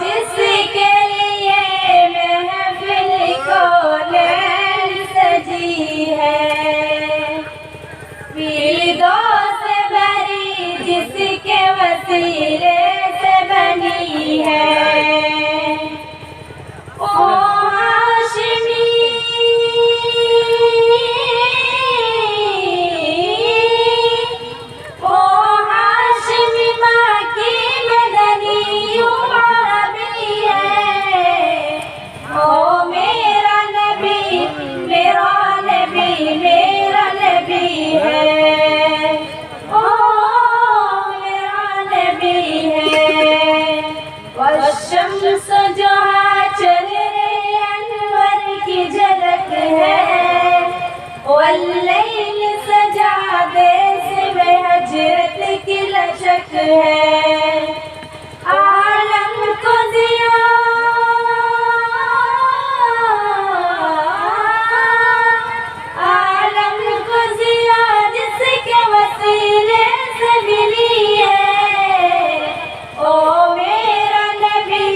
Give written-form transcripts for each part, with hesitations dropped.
जिसके लिए महफिल को नैन सजी है, फिरदौस भरी जिसके वसीले से बनी है। ओ हाशिमी माँ की मदनी उमरबी है। ओ मेरा नबी मेरा नबी मेरा नबी है। ओ मेरा नबी है। वशम्स जहाँ चेहरे अनवर की झलक है, वल्लैल सजा देश में हजरत की लचक है। आलम को दिया आलम को दिया जिसके वसीले से मिली है। ओ मेरा नबी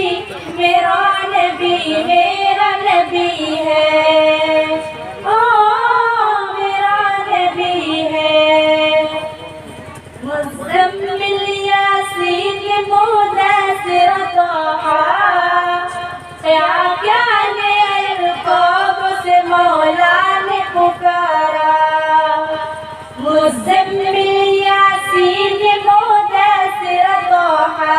मेरा नबी मेरा नबी है। ओ मेरा नबी है। मुज़म्मिल यासीन मुद्दस्सिर तहा, क्या ने अलक़ाब से मौला ने पुकारा। मुज़म्मिल यासीन मुद्दस्सिर तहा,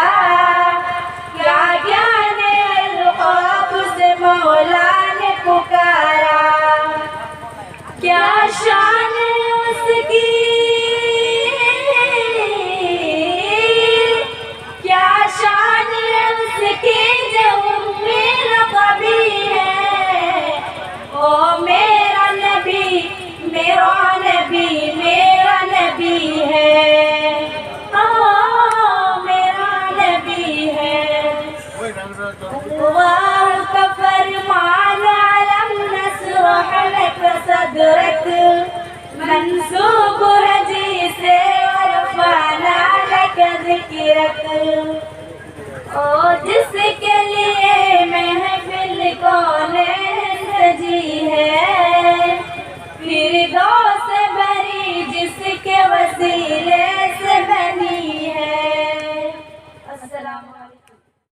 क्या ने अलक़ाब से मौला ने पुकारा। क्या शान उसकी